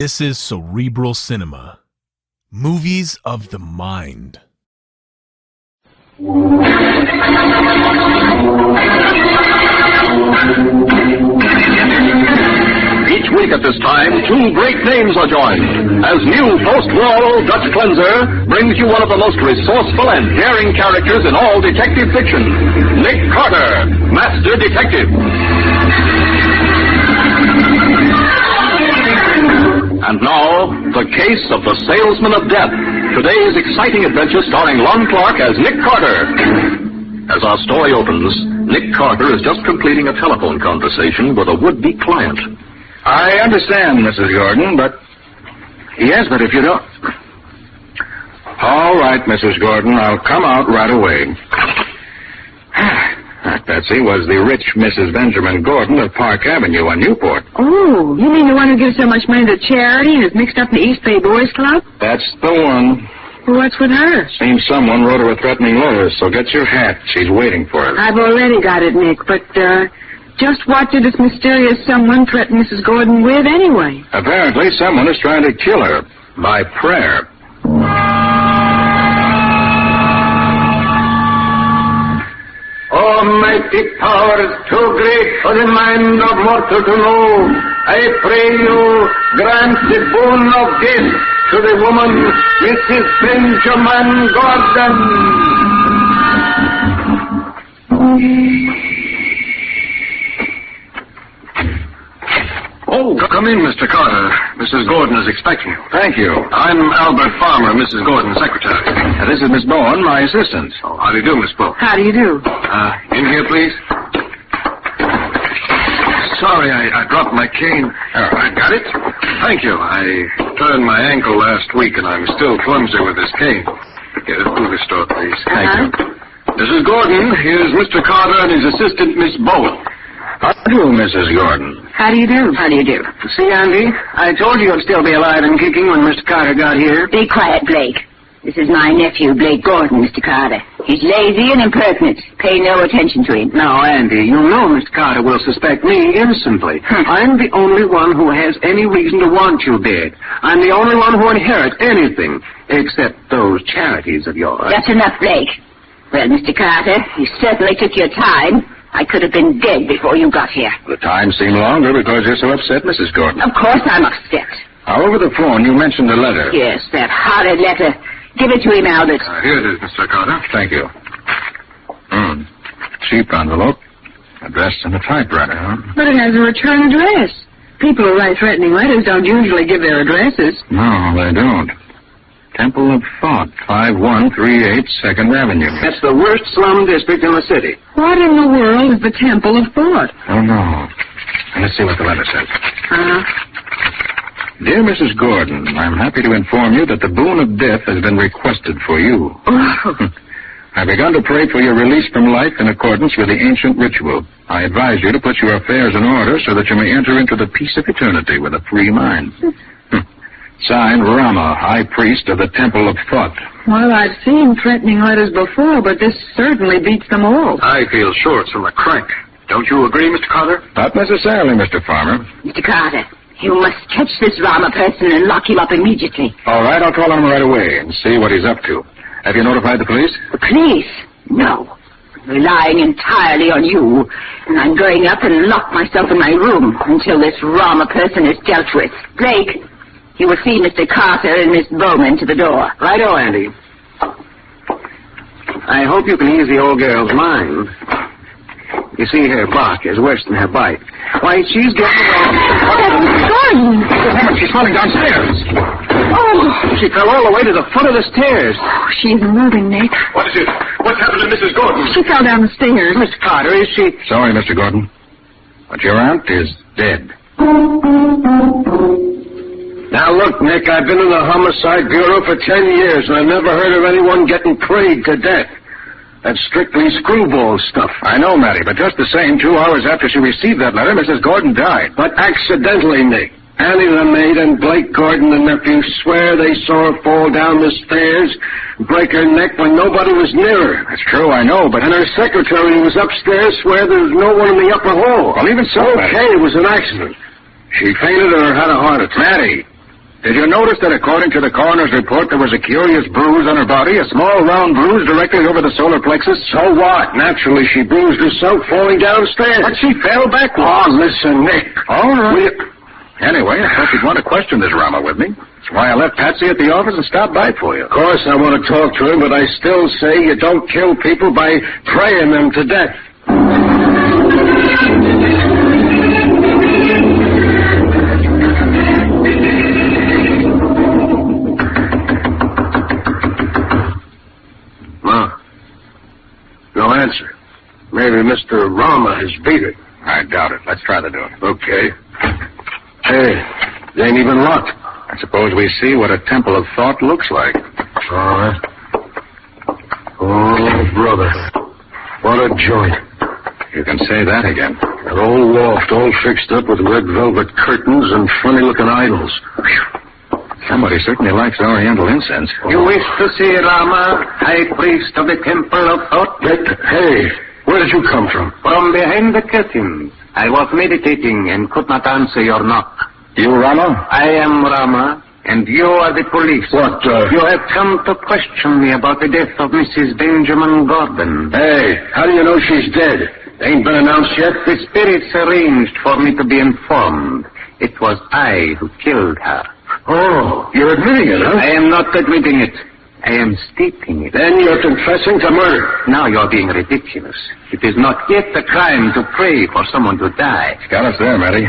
This is Cerebral Cinema. Movies of the mind. Each week at this time, two great names are joined, as new post-war Dutch cleanser brings you one of the most resourceful and daring characters in all detective fiction, Nick Carter, Master Detective. And now, the case of the Salesman of Death. Today's exciting adventure starring Lon Clark as Nick Carter. As our story opens, Nick Carter is just completing a telephone conversation with a would-be client. I understand, Mrs. Gordon, but... Yes, but if you don't... All right, Mrs. Gordon, I'll come out right away. That, Betsy, was the rich Mrs. Benjamin Gordon of Park Avenue on Newport. Oh, you mean the one who gives so much money to charity and is mixed up in the East Bay Boys Club? That's the one. Well, what's with her? Seems someone wrote her a threatening letter, so get your hat. She's waiting for it. I've already got it, Nick, but, just what did this mysterious someone threaten Mrs. Gordon with anyway? Apparently, someone is trying to kill her by prayer. Almighty power is too great for the mind of mortal to know. I pray you, grant the boon of death to the woman, Mrs. Benjamin Gordon. Oh, come in, Mr. Carter. Mrs. Gordon is expecting you. Thank you. I'm Albert Farmer, Mrs. Gordon's secretary. This is Miss Bowen, my assistant. Oh, how do you do, Miss Bowen? How do you do? In here, please. Sorry, I dropped my cane. I got it? Thank you. I turned my ankle last week, and I'm still clumsy with this cane. Get it through the store, please. Thank you. Mrs. Gordon, here's Mr. Carter and his assistant, Miss Bowen. How do you do, Mrs. Gordon? How do you do? How do you do? See, Andy, I told you you'd still be alive and kicking when Mr. Carter got here. Be quiet, Blake. This is my nephew, Blake Gordon, Mr. Carter. He's lazy and impertinent. Pay no attention to him. Now, Andy, you know Mr. Carter will suspect me instantly. I'm the only one who has any reason to want you dead. I'm the only one who inherits anything, except those charities of yours. That's enough, Blake. Well, Mr. Carter, you certainly took your time. I could have been dead before you got here. The time seemed longer because you're so upset, Mrs. Gordon. Of course I'm upset. Over the phone, you mentioned a letter. Yes, that horrid letter. Give it to him, Albert. Here it is, Mr. Carter. Thank you. Cheap envelope. Addressed in a typewriter, huh? But it has a return address. People who write threatening letters don't usually give their addresses. No, they don't. Temple of Thought, 5138 2nd Avenue. That's the worst slum district in the city. What in the world is the Temple of Thought? Oh, no. Let's see what the letter says. Dear Mrs. Gordon, I'm happy to inform you that the boon of death has been requested for you. Oh. I've begun to pray for your release from life in accordance with the ancient ritual. I advise you to put your affairs in order so that you may enter into the peace of eternity with a free mind. Signed, Rama, High Priest of the Temple of Thought. Well, I've seen threatening letters before, but this certainly beats them all. I feel sure it's from a crank. Don't you agree, Mr. Carter? Not necessarily, Mr. Farmer. Mr. Carter, you must catch this Rama person and lock him up immediately. All right, I'll call on him right away and see what he's up to. Have you notified the police? The police? No. I'm relying entirely on you. And I'm going up and lock myself in my room until this Rama person is dealt with. Blake, you will see Mr. Carter and Miss Bowman to the door. Righto, Andy. I hope you can ease the old girl's mind. You see, her bark is worse than her bite. Why, she's getting Gordon! She's falling downstairs. Oh! She fell all the way to the foot of the stairs. Oh, she's moving, Nick. What is it? What's happened to Mrs. Gordon? She fell down the stairs. Miss Carter, is she... Sorry, Mr. Gordon. But your aunt is dead. Now, look, Nick, I've been in the Homicide Bureau for 10 years, and I've never heard of anyone getting prayed to death. That's strictly screwball stuff. I know, Matty, but just the same, 2 hours after she received that letter, Mrs. Gordon died. But accidentally, Nick. Annie the maid and Blake Gordon, the nephew, swear they saw her fall down the stairs, break her neck when nobody was near her. That's true, I know, but... And her secretary who was upstairs swear there was no one in the upper hall. Well, even so, Okay, it was an accident. She fainted or had a heart attack. Matty, Did you notice that according to the coroner's report, there was a curious bruise on her body, a small round bruise directly over the solar plexus? So what? Naturally, she bruised herself falling downstairs. But she fell backwards. Oh, listen, Nick. All right. Anyway, I thought you'd want to question this Rama with me. That's why I left Patsy at the office and stopped by for you. Of course, I want to talk to him, but I still say you don't kill people by praying them to death. No answer. Maybe Mr. Rama has beat it. I doubt it. Let's try the door. Okay. Hey, they ain't even locked. I suppose we see what a temple of thought looks like. All right. Oh, brother. What a joint. You can say that again. An old loft all fixed up with red velvet curtains and funny-looking idols. Somebody certainly likes Oriental incense. You wish to see Rama, high priest of the Temple of Thought? Hey, where did you come from? From behind the curtains. I was meditating and could not answer your knock. You Rama? I am Rama, and you are the police. What, You have come to question me about the death of Mrs. Benjamin Gordon. Hey, how do you know she's dead? Ain't been announced yet? The spirits arranged for me to be informed. It was I who killed her. Oh, you're admitting it, huh? I am not admitting it. I am stating it. Then you're confessing to murder. Now you're being ridiculous. It is not yet a crime to pray for someone to die. Got us there, Matty.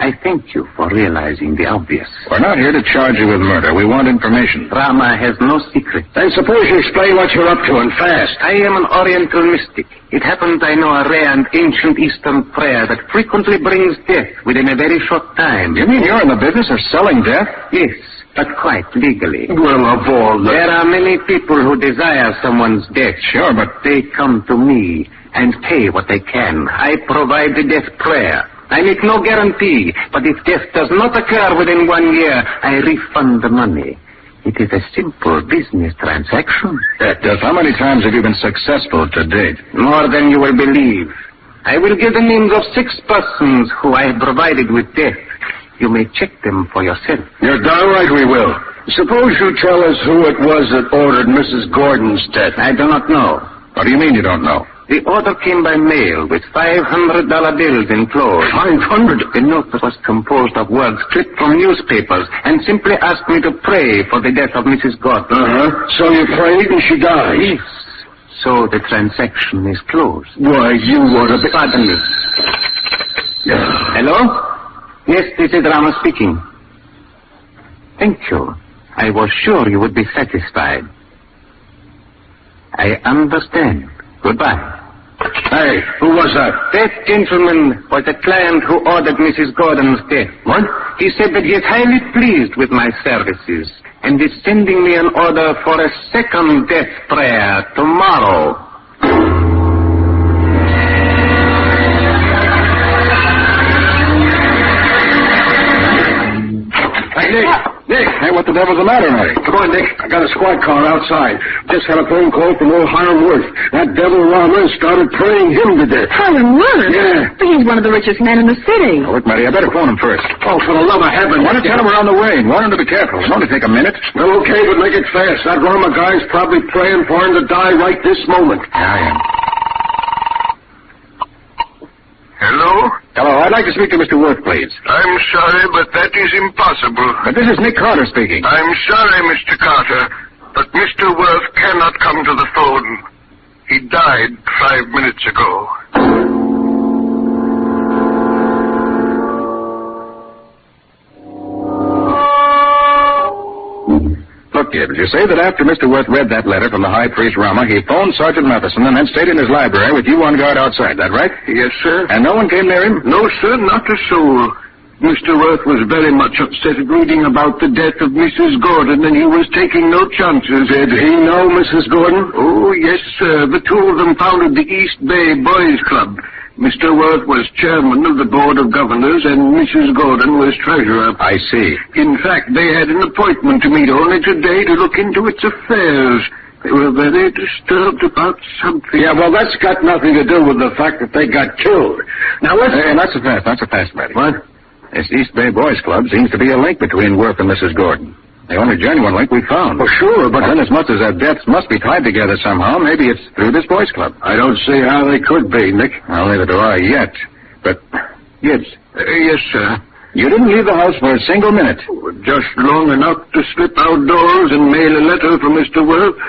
I thank you for realizing the obvious. We're not here to charge you with murder. We want information. Rama has no secret. Then suppose you explain what you're up to and fast. I am an Oriental mystic. It happens I know a rare and ancient Eastern prayer that frequently brings death within a very short time. You mean you're in the business of selling death? Yes, but quite legally. Well, of all the... There are many people who desire someone's death. Sure, but They come to me and pay what they can. I provide the death prayer. I make no guarantee, but if death does not occur within 1 year, I refund the money. It is a simple business transaction. how many times have you been successful to date? More than you will believe. I will give the names of 6 persons who I have provided with death. You may check them for yourself. You're darn right we will. Suppose you tell us who it was that ordered Mrs. Gordon's death. I do not know. What do you mean you don't know? The order came by mail with $500 bills enclosed. 500? The note was composed of words clipped from newspapers and simply asked me to pray for the death of Mrs. Gordon. So you prayed and she died? Yes. So the transaction is closed. Why, you ought to be... Pardon me. Hello? Yes, this is Rama speaking. Thank you. I was sure you would be satisfied. I understand. Goodbye. Hey, who was that? That gentleman was a client who ordered Mrs. Gordon's death. What? He said that he is highly pleased with my services and is sending me an order for a second death prayer tomorrow. Hey, Nick! Hey, what the devil's the matter, Matty? Come on, Nick. I got a squad car outside. Just had a phone call from old Hiram Worth. That devil Rama started praying him to death. Hiram Worth? Yeah. But he's one of the richest men in the city. Oh, look, Matty, I better phone him first. Oh, for the love of heaven. Why don't you tell him we're on the way and warn him to be careful? It'll only take a minute. Well, okay, but make it fast. That Rama guy's probably praying for him to die right this moment. Yeah, I am. Hello? Hello, I'd like to speak to Mr. Worth, please. I'm sorry, but that is impossible. But this is Nick Carter speaking. I'm sorry, Mr. Carter, but Mr. Worth cannot come to the phone. He died 5 minutes ago. Look, Gibbs, you say that after Mr. Worth read that letter from the high priest Rama, he phoned Sergeant Matheson and then stayed in his library with you on guard outside. That right? Yes, sir. And no one came near him? No, sir, not a soul. Mr. Worth was very much upset at reading about the death of Mrs. Gordon, and he was taking no chances. Did he know Mrs. Gordon? Oh, yes, sir. The two of them founded the East Bay Boys Club. Mr. Worth was chairman of the Board of Governors, and Mrs. Gordon was treasurer. I see. In fact, they had an appointment to meet only today to look into its affairs. They were very disturbed about something. Yeah, well, that's got nothing to do with the fact that they got killed. Now, let's... Hey, not so fast, Matty. What? This East Bay Boys Club seems to be a link between Worth and Mrs. Gordon. The only genuine link we found. Oh, sure, but... Then as much as their deaths must be tied together somehow, maybe it's through this boys' club. I don't see how they could be, Nick. Well, neither do I yet. But, Gibbs. Yes, sir. You didn't leave the house for a single minute. Just long enough to slip outdoors and mail a letter for Mr. Worth.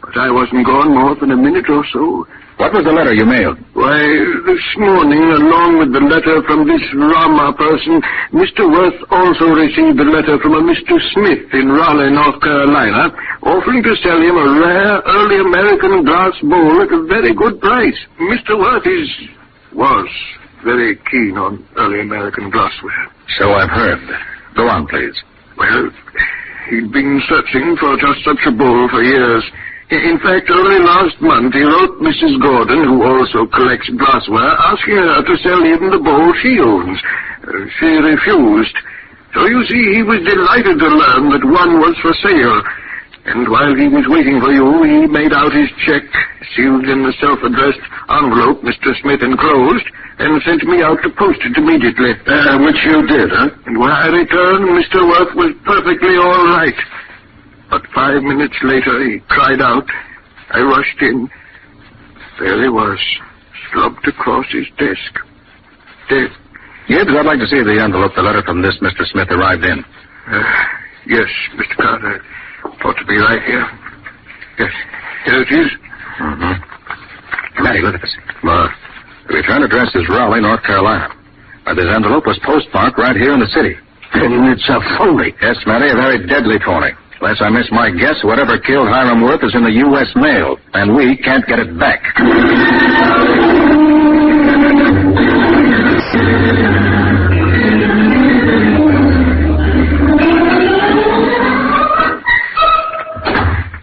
But I wasn't gone more than a minute or so. What was the letter you mailed? Why, this morning, along with the letter from this Rama person, Mr. Worth also received a letter from a Mr. Smith in Raleigh, North Carolina, offering to sell him a rare, early American glass bowl at a very good price. Mr. Worth was very keen on early American glassware. So I've heard. Go on, please. Well, he'd been searching for just such a bowl for years. In fact, early last month, he wrote Mrs. Gordon, who also collects glassware, asking her to sell him the bowl she owns. She refused. So you see, he was delighted to learn that one was for sale. And while he was waiting for you, he made out his check, sealed in the self-addressed envelope Mr. Smith enclosed, and sent me out to post it immediately. Which you did, huh? And when I returned, Mr. Worth was perfectly all right. But 5 minutes later, he cried out. I rushed in. There he was, slumped across his desk. Dead. Gibbs, I'd like to see the envelope the letter from this Mr. Smith arrived in. Yes, Mr. Carter. Ought to be right here. Yes, here it is. Mm-hmm. Matty, look at this. The return address is Raleigh, North Carolina. This envelope was postmarked right here in the city. And it's a phony. Yes, Matty, a very deadly phony. Unless I miss my guess, whatever killed Hiram Worth is in the U.S. mail, and we can't get it back.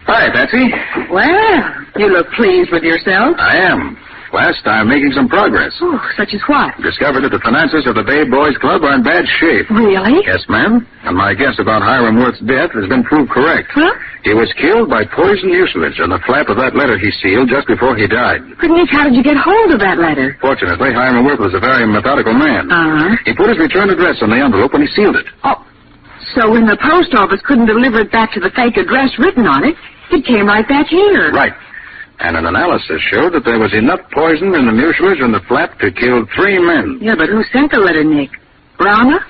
Hi, Betsy. Well, you look pleased with yourself. I am. West, I'm making some progress. Oh, such as what? Discovered that the finances of the Bay Boys Club are in bad shape. Really? Yes, ma'am. And my guess about Hiram Worth's death has been proved correct. Huh? He was killed by poison mucilage on the flap of that letter he sealed just before he died. But, Nick, how did you get hold of that letter? Fortunately, Hiram Worth was a very methodical man. Uh-huh. He put his return address on the envelope when he sealed it. Oh, so when the post office couldn't deliver it back to the fake address written on it, it came right back here. Right. And an analysis showed that there was enough poison in the mucilage on the flap to kill 3 men. Yeah, but who sent the letter, Nick? Rama?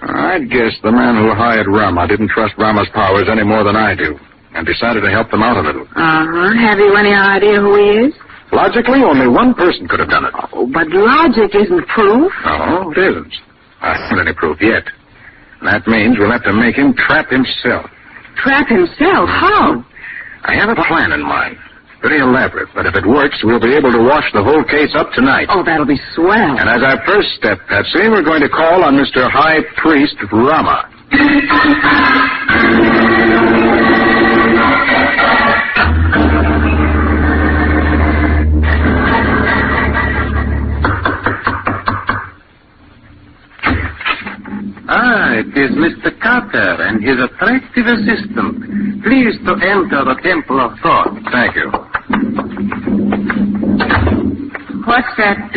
I'd guess the man who hired Rama didn't trust Rama's powers any more than I do, and decided to help them out a little. Uh-huh. Have you any idea who he is? Logically, only one person could have done it. Oh, but logic isn't proof. No, it isn't. I haven't any proof yet. And that means we'll have to make him trap himself. Trap himself? How? I have a plan in mind. Pretty elaborate, but if it works, we'll be able to wash the whole case up tonight. Oh, that'll be swell. And as our first step, Patsy, we're going to call on Mr. High Priest Rama. It is Mr. Carter and his attractive assistant. Please to enter the Temple of Thought. Thank you. What's that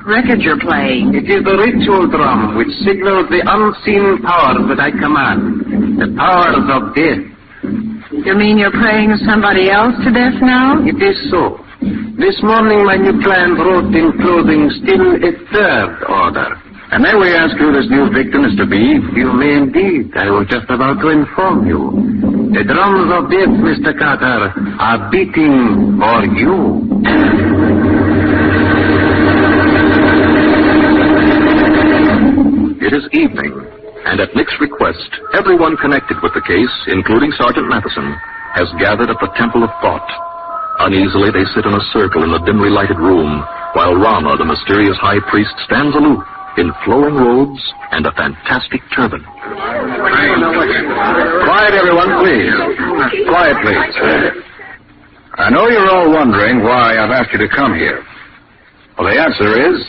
record you're playing? It is the ritual drum which signals the unseen powers that I command. The powers of death. You mean you're praying somebody else to death now? It is so. This morning my new client wrote in clothing still a third order. And may we ask who this new victim is to be? You may indeed. I was just about to inform you. The drums of death, Mr. Carter, are beating for you. It is evening, and at Nick's request, everyone connected with the case, including Sergeant Matheson, has gathered at the Temple of Thought. Uneasily, they sit in a circle in the dimly lighted room, while Rama, the mysterious high priest, stands aloof in flowing robes and a fantastic turban. Quiet, everyone, please. Quiet, please. I know you're all wondering why I've asked you to come here. Well, the answer is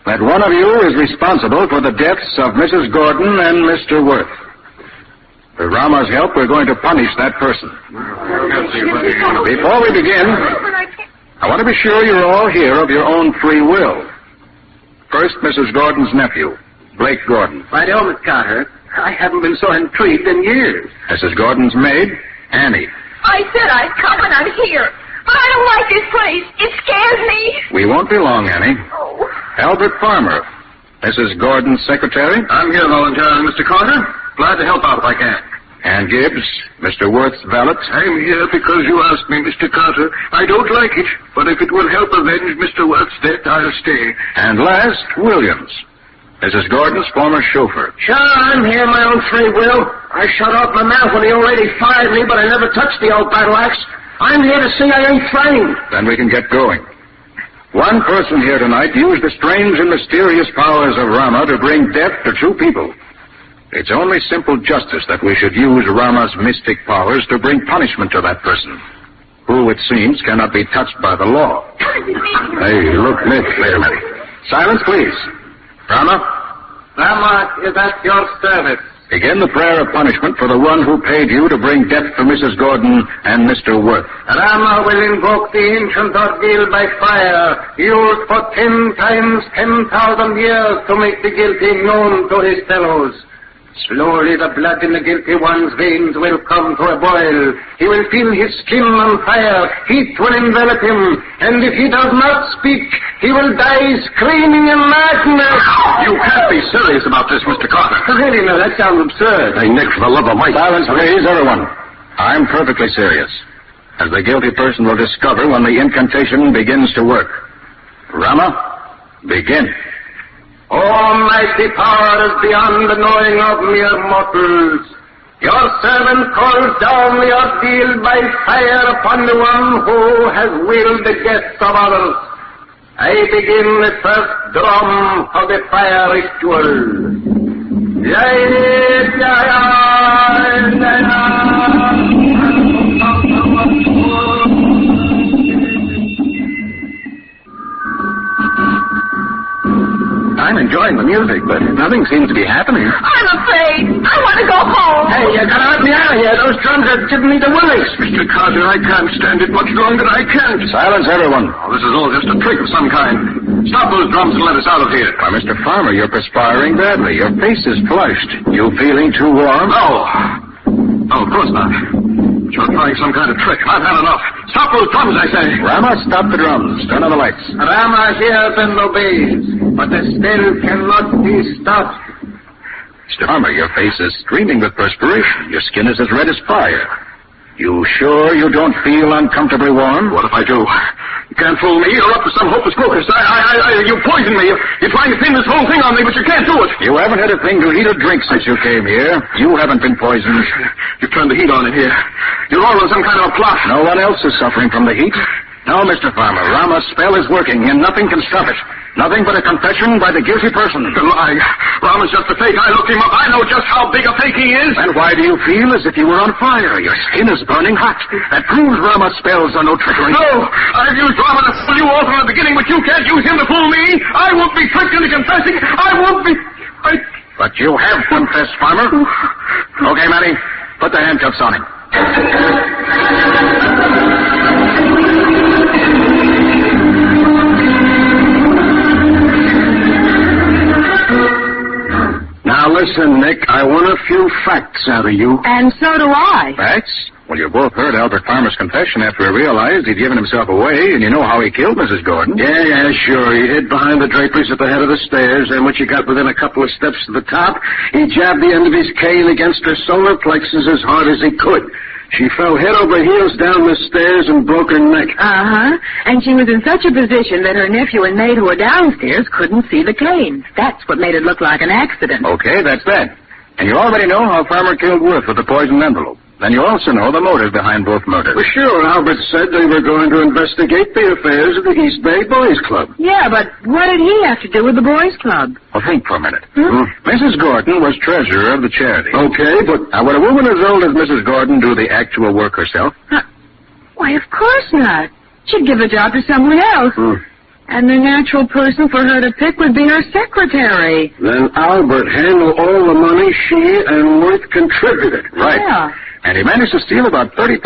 that one of you is responsible for the deaths of Mrs. Gordon and Mr. Worth. With Rama's help, we're going to punish that person. Before we begin, I want to be sure you're all here of your own free will. First, Mrs. Gordon's nephew, Blake Gordon. Righto, Miss Carter. I haven't been so intrigued in years. Mrs. Gordon's maid, Annie. I said I'd come and I'm here. But I don't like this place. It scares me. We won't be long, Annie. Oh. Albert Farmer, Mrs. Gordon's secretary. I'm here voluntarily, Mr. Carter. Glad to help out if I can. Ann Gibbs, Mr. Worth's valet. I'm here because you asked me, Mr. Carter. I don't like it, but if it will help avenge Mr. Worth's death, I'll stay. And last, Williams, Mrs. Gordon's former chauffeur. Sure, I'm here my own free will. I shut off my mouth when the old lady fired me, but I never touched the old battle axe. I'm here to see I ain't framed. Then we can get going. One person here tonight used the strange and mysterious powers of Rama to bring death to two people. It's only simple justice that we should use Rama's mystic powers to bring punishment to that person, who, it seems, cannot be touched by the law. Hey, look, Nick, wait a minute. Silence, please. Rama? Rama is at your service. Begin the prayer of punishment for the one who paid you to bring death to Mrs. Gordon and Mr. Worth. Rama will invoke the ancient ordeal by fire, used for 10 times 10,000 years to make the guilty known to his fellows. Slowly the blood in the guilty one's veins will come to a boil. He will feel his skin on fire. Heat will envelop him. And if he does not speak, he will die screaming in madness. You can't be serious about this, Mr. Carter. Really, now, that sounds absurd. Hey, Nick, for the love of Mike. Silence, please, everyone. I'm perfectly serious, as the guilty person will discover when the incantation begins to work. Rama, begin. Almighty power is beyond the knowing of mere mortals. Your servant calls down the ordeal by fire upon the one who has willed the death of others. I begin the first drum of the fire ritual. Jai Jaya Jaya. I'm enjoying the music, but nothing seems to be happening. I'm afraid. I want to go home. Hey, you gotta let me out of here. Those drums are giving me the willies. Mr. Carter, I can't stand it much longer. I can't. Silence, everyone. Oh, this is all just a trick of some kind. Stop those drums and let us out of here. Why, Mr. Farmer, you're perspiring badly. Your face is flushed. You feeling too warm? No. No, of course not. You're trying some kind of trick. I've had enough. Stop those drums, I say. Rama, stop the drums. Turn on the lights. Rama hears and obeys, but the spell cannot be stopped. Mr. Farmer, your face is streaming with perspiration. Your skin is as red as fire. You sure you don't feel uncomfortably warm? What if I do? You can't fool me. You're up to some hocus pocus. You poisoned me. You're trying to pin this whole thing on me, but you can't do it. You haven't had a thing to eat or drink since you came here. You haven't been poisoned. You've turned the heat on in here. You're all on some kind of a plot. No one else is suffering from the heat. No, Mr. Farmer, Rama's spell is working, and nothing can stop it. Nothing but a confession by the guilty person. You're lying. Rama's just a fake. I looked him up. I know just how big a fake he is. And why do you feel as if you were on fire? Your skin is burning hot. That proves Rama's spells are no trickery. No! I've used Rama to fool you all from the beginning, but you can't use him to fool me. I won't be tricked into confessing. I won't be... But you have confessed, Farmer. Okay, Matty, put the handcuffs on him. Now listen, Nick, I want a few facts out of you. And so do I. Facts? Well, you both heard Albert Farmer's confession after he realized he'd given himself away, and you know how he killed Mrs. Gordon. Yeah, sure. He hid behind the draperies at the head of the stairs, and when she got within a couple of steps to the top, he jabbed the end of his cane against her solar plexus as hard as he could. She fell head over heels down the stairs and broke her neck. Uh-huh. And she was in such a position that her nephew and maid who were downstairs couldn't see the cane. That's what made it look like an accident. Okay, that's that. And you already know how Farmer killed Worth with the poisoned envelope. Then you also know the motive behind both murders. Well, sure, Albert said they were going to investigate the affairs of the East Bay Boys Club. Yeah, but what did he have to do with the boys' club? Well, think for a minute. Mrs. Gordon was treasurer of the charity. Okay, but... Now, would a woman as old as Mrs. Gordon do the actual work herself? Why, of course not. She'd give the job to someone else. And the natural person for her to pick would be her secretary. Then Albert handled all the money she and Worth contributed. Right. Yeah. And he managed to steal about $30,000,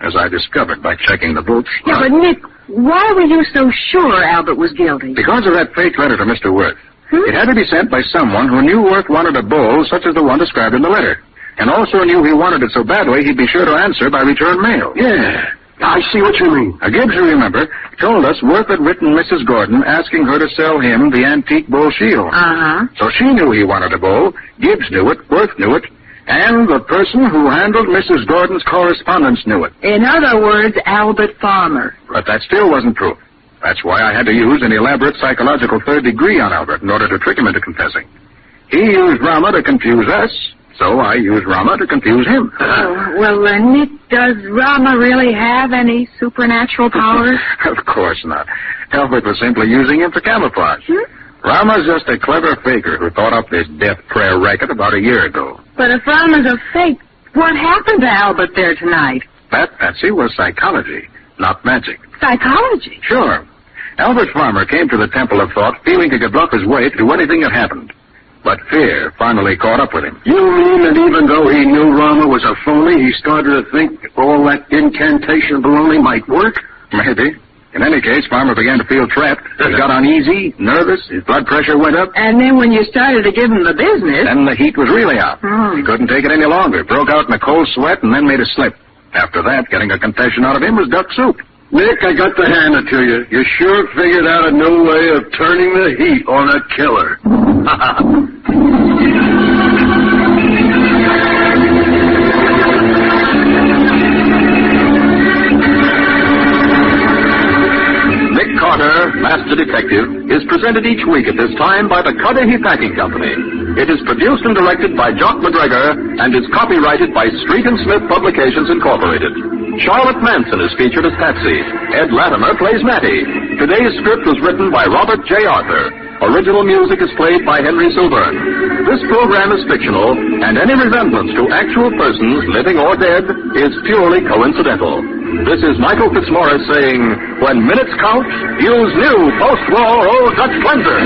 as I discovered by checking the books. Yeah, but Nick, why were you so sure Albert was guilty? Because of that fake letter to Mr. Worth. It had to be sent by someone who knew Worth wanted a bowl such as the one described in the letter, and also knew he wanted it so badly he'd be sure to answer by return mail. Yeah, I see what you mean. Gibbs, you remember, told us Worth had written Mrs. Gordon asking her to sell him the antique bowl shield. So she knew he wanted a bowl, Gibbs knew it, Worth knew it, and the person who handled Mrs. Gordon's correspondence knew it. In other words, Albert Farmer. But that still wasn't proof. That's why I had to use an elaborate psychological third degree on Albert in order to trick him into confessing. He used Rama to confuse us, so I used Rama to confuse him. Well, Nick, does Rama really have any supernatural powers? Of course not. Albert was simply using him for camouflage. Rama's just a clever faker who thought up this death prayer racket about a year ago. But if Rama's a fake, what happened to Albert there tonight? That, Patsy, was psychology, not magic. Psychology? Sure. Albert Farmer came to the Temple of Thought feeling he could bluff his way through anything that happened. But fear finally caught up with him. You mean that even though he knew Rama was a phony, he started to think all that incantation baloney might work? Maybe. In any case, Farmer began to feel trapped. He got uneasy, nervous, his blood pressure went up. And then when you started to give him the business... Then the heat was really out. He couldn't take it any longer, broke out in a cold sweat, and then made a slip. After that, getting a confession out of him was duck soup. Nick, I got to hand it to you. You sure figured out a new way of turning the heat on a killer. Nick Carter, Master Detective, is presented each week at this time by the Carter Packing Company. It is produced and directed by Jock McGregor and is copyrighted by Street & Smith Publications, Incorporated. Charlotte Manson is featured as Patsy. Ed Latimer plays Matty. Today's script was written by Robert J. Arthur. Original music is played by Henry Silburn. This program is fictional, and any resemblance to actual persons, living or dead, is purely coincidental. This is Michael Fitzmaurice saying, when minutes count, use new post-war Old Dutch cleanser.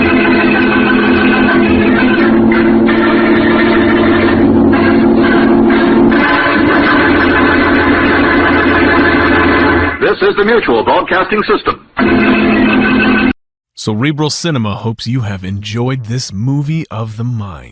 This is the Mutual Broadcasting System. Cerebral Cinema hopes you have enjoyed this movie of the mind.